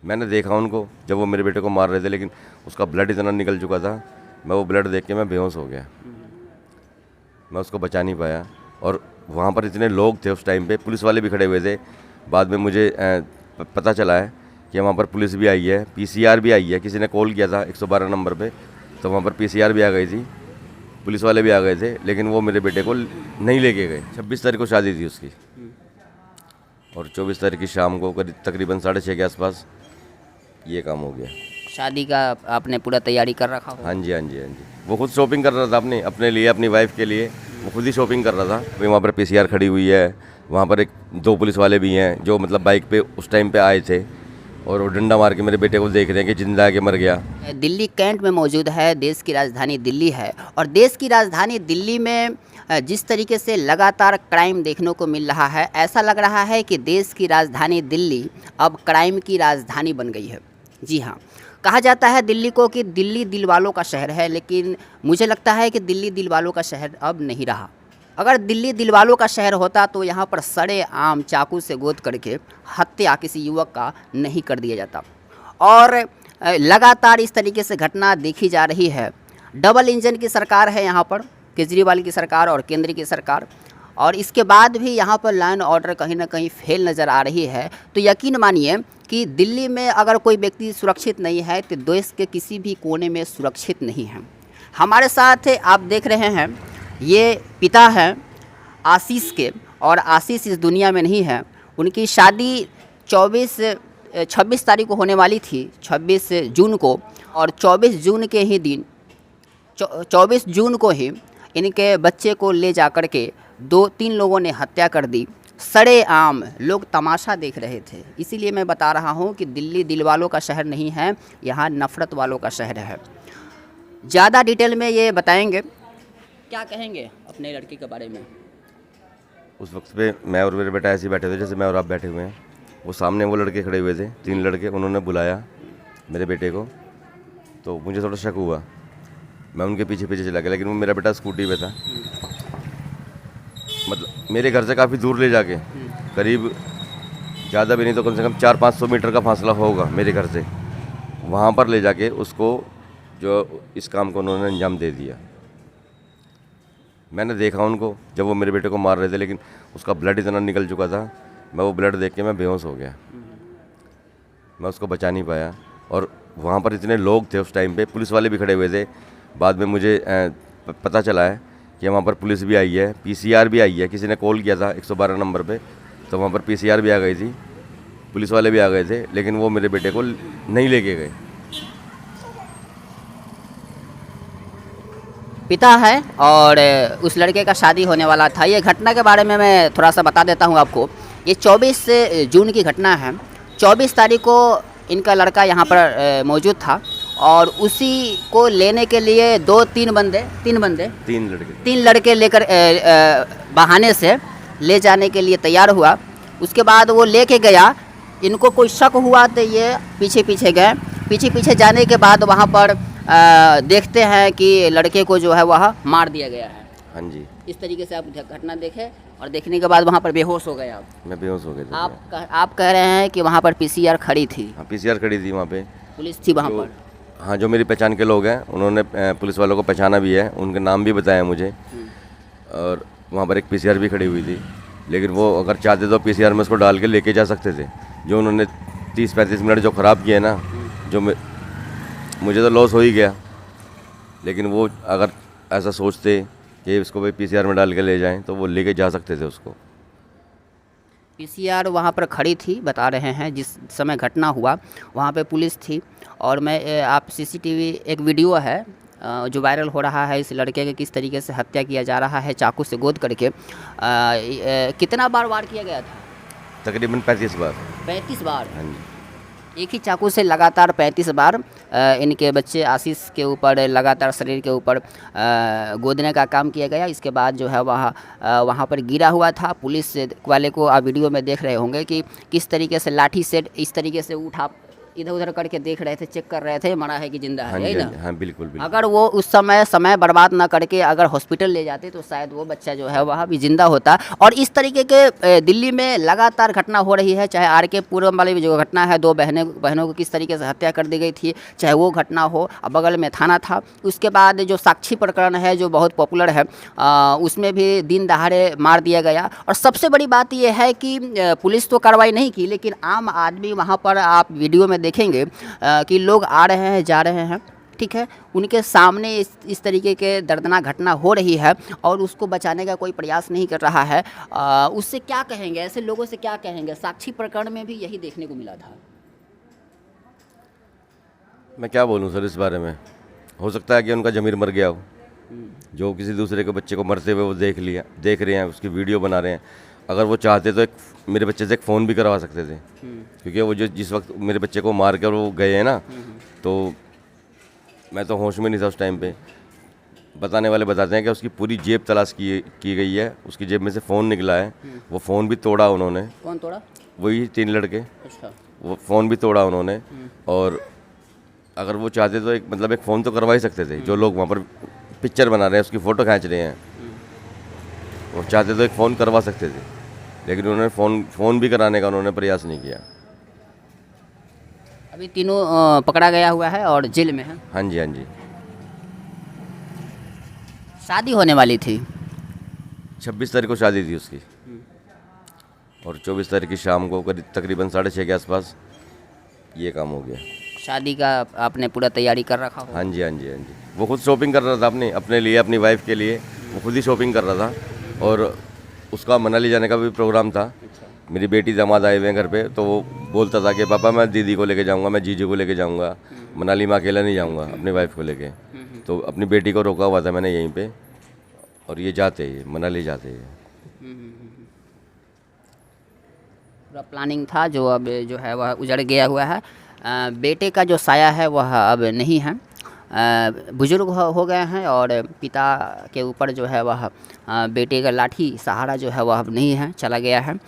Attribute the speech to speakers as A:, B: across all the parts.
A: मैंने देखा उनको जब वो मेरे बेटे को मार रहे थे, लेकिन उसका ब्लड इतना निकल चुका था, मैं वो ब्लड देख के मैं बेहोश हो गया। मैं उसको बचा नहीं पाया। और वहाँ पर इतने लोग थे उस टाइम पे, पुलिस वाले भी खड़े हुए थे। बाद में मुझे पता चला है कि वहाँ पर पुलिस भी आई है, पीसीआर भी आई है। किसी ने कॉल किया था 112 नंबर पे, तो वहाँ पर पीसीआर भी आ गई थी, पुलिस वाले भी आ गए थे, लेकिन वो मेरे बेटे को नहीं लेके गए। 26 तारीख को शादी थी उसकी, और 24 तारीख की शाम को करीब तकरीबन 6:30 के आसपास ये काम हो गया।
B: शादी का आपने पूरा तैयारी कर रखा हो?
A: हाँ जी, हाँ जी, हाँ जी। वो खुद शॉपिंग कर रहा था अपने लिए, अपनी वाइफ के लिए। वो खुद ही शॉपिंग कर रहा था। वही वहाँ पर पीसीआर खड़ी हुई है, वहाँ पर 2 पुलिस वाले भी हैं जो मतलब बाइक पे उस टाइम पे आए थे, और वो डंडा मार के मेरे बेटे को देख रहे हैं कि जिंदा है कि मर गया।
B: दिल्ली कैंट में मौजूद है, देश की राजधानी दिल्ली है, और देश की राजधानी दिल्ली में जिस तरीके से लगातार क्राइम देखने को मिल रहा है, ऐसा लग रहा है कि देश की राजधानी दिल्ली अब क्राइम की राजधानी बन गई है। जी हाँ, कहा जाता है दिल्ली को कि दिल्ली दिल वालों का शहर है, लेकिन मुझे लगता है कि दिल्ली दिल वालों का शहर अब नहीं रहा। अगर दिल्ली दिल वालों का शहर होता तो यहाँ पर सड़े आम चाकू से गोद करके हत्या किसी युवक का नहीं कर दिया जाता। और लगातार इस तरीके से घटना देखी जा रही है। डबल इंजन की सरकार है यहाँ पर, केजरीवाल की सरकार और केंद्र की सरकार, और इसके बाद भी यहाँ पर लॉ एंड ऑर्डर कहीं ना कहीं फेल नज़र आ रही है। तो यकीन मानिए कि दिल्ली में अगर कोई व्यक्ति सुरक्षित नहीं है तो देश के किसी भी कोने में सुरक्षित नहीं है। हमारे साथ आप देख रहे हैं, ये पिता हैं आशीष के, और आशीष इस दुनिया में नहीं है। उनकी शादी 26 तारीख को होने वाली थी, 26 जून को, और 24 जून के ही दिन 24 जून को ही इनके बच्चे को ले जा कर के 2-3 लोगों ने हत्या कर दी। सड़े आम लोग तमाशा देख रहे थे। इसीलिए मैं बता रहा हूँ कि दिल्ली दिल वालों का शहर नहीं है, यहाँ नफ़रत वालों का शहर है। ज़्यादा डिटेल में ये बताएंगे। क्या कहेंगे अपने लड़के के बारे में?
A: उस वक्त पे मैं और मेरे बेटा ऐसे ही बैठे थे जैसे मैं और आप बैठे हुए हैं। वो सामने वो लड़के खड़े हुए थे, 3 लड़के। उन्होंने बुलाया मेरे बेटे को, तो मुझे थोड़ा शक हुआ। मैं उनके पीछे पीछे चला गया, लेकिन वो मेरा बेटा स्कूटी पे था। मतलब मेरे घर से काफ़ी दूर ले जाके, करीब ज़्यादा भी नहीं तो कम से कम 400-500 मीटर का फासला होगा मेरे घर से, वहाँ पर ले जाके उसको जो इस काम को उन्होंने अंजाम दे दिया। मैंने देखा उनको जब वो मेरे बेटे को मार रहे थे, लेकिन उसका ब्लड इतना निकल चुका था, मैं वो ब्लड देख के मैं बेहोश हो गया। मैं उसको बचा नहीं पाया। और वहाँ पर इतने लोग थे उस टाइम पे, पुलिस वाले भी खड़े हुए थे। बाद में मुझे पता चला है कि वहाँ पर पुलिस भी आई है, पीसीआर भी आई है। किसी ने कॉल किया था 112 नंबर पे, तो वहाँ पर पीसीआर भी आ गई थी, पुलिस वाले भी आ गए थे, लेकिन वो मेरे बेटे को नहीं लेके गए।
B: पिता है और उस लड़के का शादी होने वाला था। ये घटना के बारे में मैं थोड़ा सा बता देता हूँ आपको। ये 24 जून की घटना है। 24 तारीख को इनका लड़का यहाँ पर मौजूद था, और उसी को लेने के लिए 3 लड़के लेकर बहाने से ले जाने के लिए तैयार हुआ। उसके बाद वो लेके गया, इनको कोई शक हुआ तो ये पीछे पीछे गए। पीछे जाने के बाद वहाँ पर देखते हैं कि लड़के को जो है वह मार दिया गया है।
A: हाँ जी,
B: इस तरीके से आप घटना देखे, और देखने के बाद वहाँ पर बेहोश हो गए आप?
A: मैं बेहोश हो गया था।
B: आप कह रहे हैं कि वहाँ पर पीसीआर खड़ी थी?
A: हाँ, पीसीआर खड़ी थी वहाँ पे,
B: पुलिस थी वहाँ पर?
A: हाँ, जो मेरी पहचान के लोग हैं उन्होंने पुलिस वालों को पहचाना भी है, उनके नाम भी बताया मुझे। और वहाँ पर एक पीसीआर भी खड़ी हुई थी, लेकिन वो अगर चाहते तो पीसीआर में उसको डाल के लेके जा सकते थे। जो उन्होंने 30-35 मिनट जो ख़राब किए ना, जो मुझे तो लॉस हो ही गया। लेकिन वो अगर ऐसा सोचते कि इसको भाई पीसीआर में डाल के ले जाएं, तो वो लेके जा सकते थे उसको।
B: पीसीआर वहाँ पर खड़ी थी, बता रहे हैं जिस समय घटना हुआ वहाँ पे पुलिस थी। और मैं आप सीसीटीवी एक वीडियो है जो वायरल हो रहा है, इस लड़के के किस तरीके से हत्या किया जा रहा है चाकू से गोद करके। कितना बार वार किया गया था?
A: तकरीबन 35 बार।
B: 35 बार?
A: हाँ जी।
B: एक ही चाकू से लगातार 35 बार इनके बच्चे आशीष के ऊपर लगातार शरीर के ऊपर गोदने का काम किया गया। इसके बाद जो है वहाँ पर गिरा हुआ था। पुलिस वाले को आप वीडियो में देख रहे होंगे कि किस तरीके से लाठी से इस तरीके से इधर उधर करके देख रहे थे, चेक कर रहे थे, मरा है कि जिंदा है,
A: हाँ
B: यही
A: जी,
B: ना?
A: हाँ जी, हाँ बिल्कुल बिल्कुल।
B: अगर वो उस समय बर्बाद ना करके अगर हॉस्पिटल ले जाते तो शायद वो बच्चा जो है वह भी जिंदा होता। और इस तरीके के दिल्ली में लगातार घटना हो रही है, चाहे आर के पुरम वाली जो घटना है, 2 बहनों को किस तरीके से हत्या कर दी गई थी, चाहे वो घटना हो, बगल में थाना था। उसके बाद जो साक्षी प्रकरण है जो बहुत पॉपुलर है, उसमें भी दिन दहाड़े मार दिया गया। और सबसे बड़ी बात यह है कि पुलिस तो कार्रवाई नहीं की, लेकिन आम आदमी वहाँ पर, आप वीडियो में देखेंगे कि लोग आ रहे हैं, जा रहे हैं, ठीक है, उनके सामने इस तरीके के दर्दनाक घटना हो रही है और उसको बचाने का कोई प्रयास नहीं कर रहा है। उससे क्या कहेंगे, ऐसे लोगों से क्या कहेंगे? साक्षी प्रकरण में भी यही देखने को मिला था।
A: मैं क्या बोलूँ सर इस बारे में। हो सकता है कि उनका ज़मीर मर गया हो, जो किसी दूसरे के बच्चे को मरते हुए वो देख रहे हैं, उसकी वीडियो बना रहे हैं। अगर वो चाहते तो मेरे बच्चे से एक फ़ोन भी करवा सकते थे, क्योंकि वो जिस वक्त मेरे बच्चे को मार कर वो गए हैं ना, तो मैं तो होश में नहीं था उस टाइम पे। बताने वाले बताते हैं कि उसकी पूरी जेब तलाश की गई है, उसकी जेब में से फ़ोन निकला है, वो फ़ोन भी तोड़ा उन्होंने।
B: कौन तोड़ा?
A: वही 3 लड़के,
B: अच्छा।
A: वो फ़ोन भी तोड़ा उन्होंने। और अगर वो चाहते तो एक फ़ोन तो करवा ही सकते थे। जो लोग वहाँ पर पिक्चर बना रहे हैं, उसकी फ़ोटो खींच रहे हैं, वो चाहते तो एक फ़ोन करवा सकते थे, लेकिन उन्होंने फ़ोन भी कराने का उन्होंने प्रयास नहीं किया।
B: अभी तीनों पकड़ा गया हुआ है और जेल में है।
A: हाँ जी, हाँ जी।
B: शादी होने वाली थी।
A: 26 तारीख को शादी थी उसकी, और 24 तारीख की शाम को करीब तकरीबन 6:30 के आसपास ये काम हो गया।
B: शादी का आपने पूरा तैयारी कर रखा हो?
A: हाँ जी, हाँ जी, हाँ जी। वो खुद शॉपिंग कर रहा था अपने लिए, अपनी वाइफ के लिए, वो खुद ही शॉपिंग कर रहा था। और उसका मनाली जाने का भी प्रोग्राम था। मेरी बेटी दामाद आए हुए हैं घर पे, तो वो बोलता था कि पापा मैं दीदी को लेके जाऊंगा, मैं जीजू को लेके जाऊंगा, मनाली में अकेला नहीं जाऊंगा अपनी वाइफ को लेके। तो अपनी बेटी को रोका हुआ था मैंने यहीं पे, और ये जाते हैं, मनाली जाते हैं।
B: पूरा प्लानिंग था जो अब जो है वह उजड़ गया हुआ है। बेटे का जो साया है वह अब नहीं है, बुजुर्ग हो गए हैं, और पिता के ऊपर जो है वह बेटे का लाठी सहारा जो है वह अब नहीं है, चला गया है।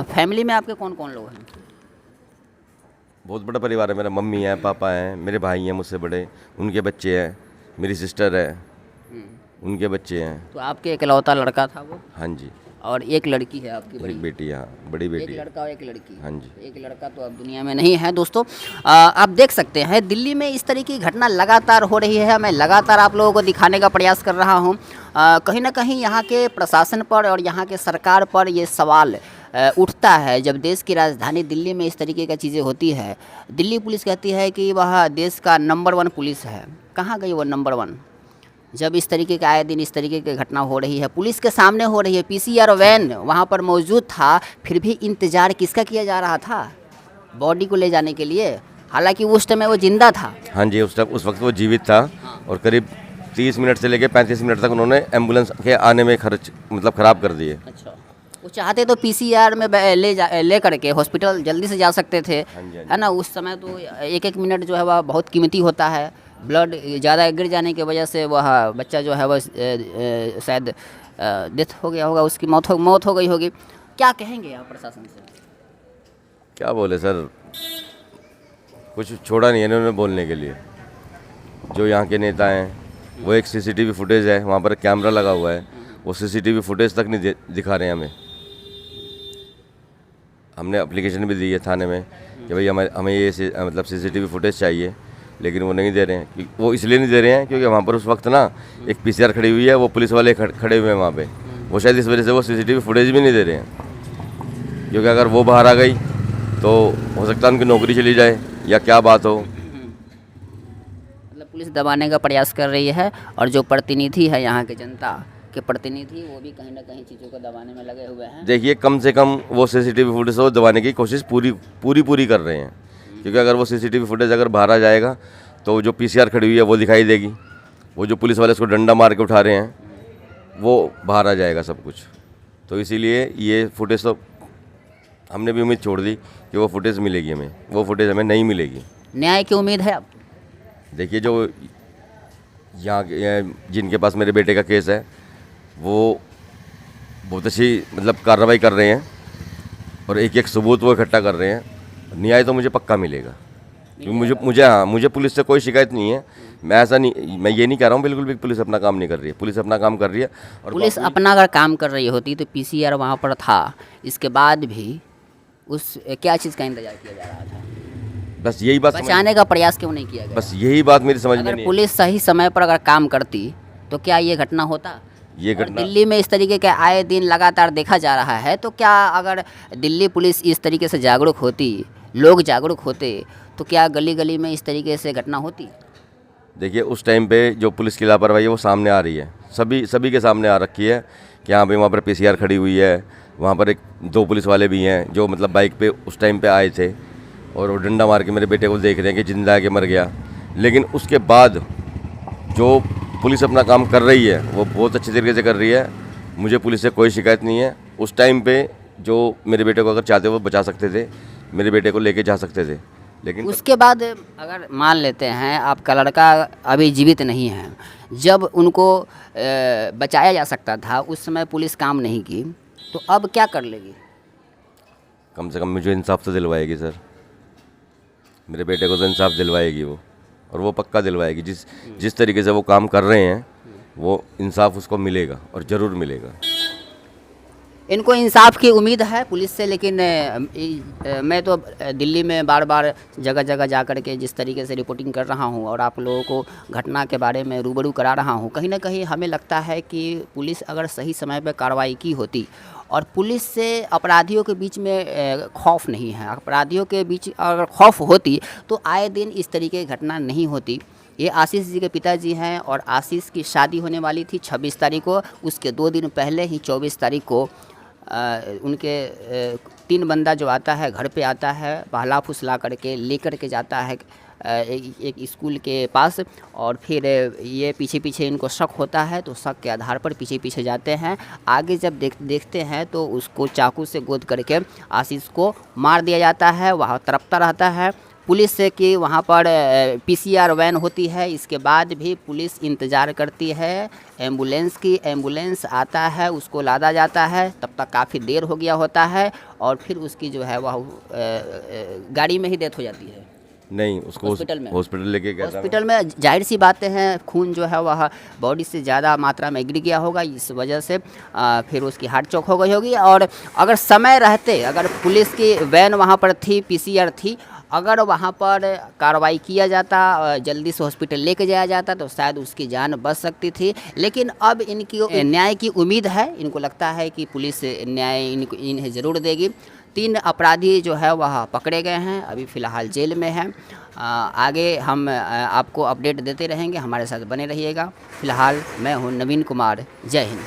B: फैमिली में आपके कौन कौन लोग हैं?
A: बहुत बड़ा परिवार है मेरा। मम्मी है, पापा हैं, मेरे भाई हैं मुझसे बड़े, उनके बच्चे हैं, मेरी सिस्टर है, उनके बच्चे हैं।
B: तो आपके इकलौता लड़का था वो?
A: हाँ जी।
B: और एक लड़की है आपकी बड़ी?
A: एक बेटी, हाँ, बड़ी
B: एक
A: बेटी है।
B: लड़का और एक लड़की।
A: हाँ जी।
B: एक लड़का तो अब दुनिया में नहीं है। दोस्तों आप देख सकते हैं दिल्ली में इस तरह की घटना लगातार हो रही है। मैं लगातार आप लोगों को दिखाने का प्रयास कर रहा हूँ। कहीं ना कहीं यहाँ के प्रशासन पर और यहाँ के सरकार पर ये सवाल उठता है, जब देश की राजधानी दिल्ली में इस तरीके की चीज़ें होती है। दिल्ली पुलिस कहती है कि वह देश का नंबर 1 पुलिस है। कहाँ गई वो नंबर 1? जब इस तरीके के आए दिन इस तरीके की घटना हो रही है, पुलिस के सामने हो रही है, पीसीआर वैन वहाँ पर मौजूद था, फिर भी इंतज़ार किसका किया जा रहा था? बॉडी को ले जाने के लिए। हालांकि उस टाइम वो जिंदा था।
A: हाँ जी, उस वक्त वो जीवित था। और करीब 30 मिनट से लेकर 35 मिनट तक उन्होंने एम्बुलेंस के आने में ख़राब कर दिए।
B: अच्छा, वो चाहते तो पीसीआर में ले करके हॉस्पिटल जल्दी से जा सकते थे, है ना? उस समय तो एक मिनट जो है वह बहुत कीमती होता है। ब्लड ज़्यादा गिर जाने की वजह से वह बच्चा जो है वह शायद डेथ हो गया होगा, उसकी मौत हो गई होगी। क्या कहेंगे आप प्रशासन से?
A: क्या बोले सर, कुछ छोड़ा नहीं है इन्होंने बोलने के लिए। जो यहाँ के नेता हैं, वो एक सीसीटीवी फुटेज है, वहाँ पर कैमरा लगा हुआ है, वो सीसीटीवी फुटेज तक नहीं दिखा रहे हैं हमें। हमने एप्लीकेशन भी दी है थाने में कि भाई हमें ये सीसीटीवी फुटेज चाहिए, लेकिन वो नहीं दे रहे हैं। वो इसलिए नहीं दे रहे हैं क्योंकि वहाँ पर उस वक्त ना एक पीसीआर खड़ी हुई है, वो पुलिस वाले खड़े हुए हैं वहाँ पे। वो शायद इस वजह से वो सीसीटीवी फुटेज भी नहीं दे रहे हैं, क्योंकि अगर वो बाहर आ गई तो हो सकता है उनकी नौकरी चली जाए या क्या बात हो।
B: मतलब पुलिस दबाने का प्रयास कर रही है, और जो प्रतिनिधि है यहाँ के जनता के प्रतिनिधि, वो भी कहीं ना कहीं चीज़ों को दबाने में लगे हुए हैं।
A: देखिए, कम से कम वो सीसीटीवी फुटेज को दबाने की कोशिश पूरी कर रहे हैं, क्योंकि अगर वो सीसीटीवी फुटेज अगर बाहर आ जाएगा तो जो पीसीआर खड़ी हुई है वो दिखाई देगी, वो जो पुलिस वाले उसको डंडा मार के उठा रहे हैं वो बाहर आ जाएगा सब कुछ। तो इसीलिए ये फुटेज तो हमने भी उम्मीद छोड़ दी कि वो फुटेज मिलेगी हमें, वो फुटेज हमें नहीं मिलेगी।
B: न्याय की उम्मीद है अब?
A: देखिए, जो यहाँ जिनके पास मेरे बेटे का केस है वो बहुत अच्छी कार्रवाई कर रहे हैं, और एक सबूत वो इकट्ठा कर रहे हैं। न्याय तो मुझे पक्का मिलेगा। क्योंकि मुझे पुलिस से कोई शिकायत नहीं है। मैं ये नहीं कह रहा हूँ बिल्कुल भी पुलिस अपना काम नहीं कर रही है। पुलिस अपना काम कर रही है। और
B: पुलिस अपना अगर काम कर रही होती तो पीसीआर वहाँ पर था, इसके बाद भी उस क्या चीज़ का इंतजार किया जा रहा था?
A: बस यही बात
B: बचाने का प्रयास क्यों नहीं किया गया?
A: बस यही बात मेरी समझ में
B: अगर
A: नहीं
B: पुलिस सही समय पर अगर काम करती तो क्या ये घटना होता?
A: ये
B: और
A: घटना
B: दिल्ली में इस तरीके के आए दिन लगातार देखा जा रहा है, तो क्या अगर दिल्ली पुलिस इस तरीके से जागरूक होती, लोग जागरूक होते, तो क्या गली गली में इस तरीके से घटना होती?
A: देखिए, उस टाइम पे जो पुलिस की लापरवाही है वो सामने आ रही है, सभी के सामने आ रखी है कि हाँ भाई वहाँ पर पीसीआर खड़ी हुई है। वहाँ पर 2 पुलिस वाले भी हैं जो मतलब बाइक पे उस टाइम पे आए थे और वो डंडा मार के मेरे बेटे को देख रहे हैं कि जिंदा है कि मर गया। लेकिन उसके बाद जो पुलिस अपना काम कर रही है वो बहुत अच्छी तरीके से कर रही है। मुझे पुलिस से कोई शिकायत नहीं है। उस टाइम पे जो मेरे बेटे को अगर चाहते वो बचा सकते थे, मेरे बेटे को लेके जा सकते थे। लेकिन
B: उसके बाद अगर मान लेते हैं आपका लड़का अभी जीवित नहीं है, जब उनको बचाया जा सकता था उस समय पुलिस काम नहीं की, तो अब क्या कर लेगी?
A: कम से कम मुझे इंसाफ तो दिलवाएगी सर। मेरे बेटे को तो इंसाफ दिलवाएगी वो, और वो पक्का दिलवाएगी। जिस तरीके से वो काम कर रहे हैं वो इंसाफ उसको मिलेगा और ज़रूर मिलेगा।
B: इनको इंसाफ की उम्मीद है पुलिस से, लेकिन मैं तो दिल्ली में बार बार जगह जगह जा कर के जिस तरीके से रिपोर्टिंग कर रहा हूं और आप लोगों को घटना के बारे में रूबरू करा रहा हूं, कहीं ना कहीं हमें लगता है कि पुलिस अगर सही समय पर कार्रवाई की होती और पुलिस से अपराधियों के बीच में खौफ नहीं है, अपराधियों के बीच अगर खौफ होती तो आए दिन इस तरीके की घटना नहीं होती। ये आशीष जी के पिताजी हैं और आशीष की शादी होने वाली थी 26 तारीख को। उसके 2 दिन पहले ही 24 तारीख को उनके 3 बंदा जो आता है घर पे आता है, बहला फुसला करके लेकर के जाता है एक स्कूल के पास, और फिर ये पीछे पीछे इनको शक होता है तो शक के आधार पर पीछे पीछे जाते हैं। आगे जब देखते हैं तो उसको चाकू से गोद करके आशीष को मार दिया जाता है। वहाँ तड़पता रहता है। पुलिस से कि वहाँ पर पीसीआर वैन होती है, इसके बाद भी पुलिस इंतज़ार करती है एम्बुलेंस की। एम्बुलेंस आता है, उसको लादा जाता है, तब तक काफ़ी देर हो गया होता है और फिर उसकी जो है वह गाड़ी में ही डेथ हो जाती है।
A: नहीं, उसको हॉस्पिटल लेके गया था।
B: हॉस्पिटल में जाहिर सी बातें हैं, खून जो है वह बॉडी से ज़्यादा मात्रा में गिर गया होगा, इस वजह से फिर उसकी हार्ट चौक हो गई होगी। और अगर समय रहते, अगर पुलिस की वैन वहाँ पर थी, पीसीआर थी, अगर वहाँ पर कार्रवाई किया जाता, जल्दी से हॉस्पिटल लेके जाया जाता तो शायद उसकी जान बच सकती थी। लेकिन अब इनकी न्याय की उम्मीद है, इनको लगता है कि पुलिस न्याय इन्हें ज़रूर देगी। 3 अपराधी जो है वह पकड़े गए हैं, अभी फ़िलहाल जेल में हैं। आगे हम आपको अपडेट देते रहेंगे, हमारे साथ बने रहिएगा। फ़िलहाल मैं हूँ नवीन कुमार। जय हिंद।